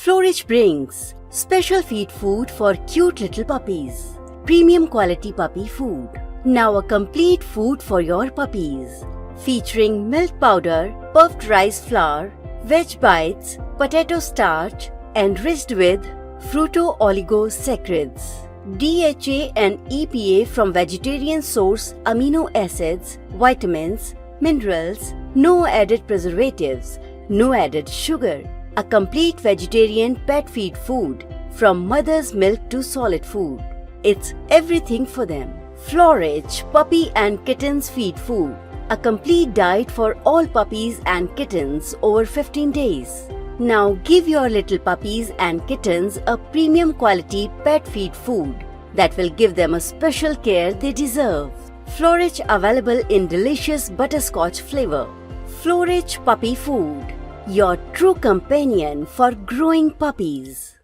Florich brings special feed food for cute little puppies. Premium quality puppy food. Now a complete food for your puppies. Featuring milk powder, puffed rice flour, veg bites, potato starch, enriched with Fruto oligo saccrides. DHA and EPA from vegetarian source amino acids, vitamins, minerals, no added preservatives, no added sugar. A complete vegetarian pet feed food from mother's milk to solid food. It's everything for them. Florich Puppy and Kittens Feed Food. A complete diet for all puppies and kittens over 15 days. Now give your little puppies and kittens a premium quality pet feed food that will give them a special care they deserve. Florich available in delicious butterscotch flavor. Florich Puppy Food, your true companion for growing puppies.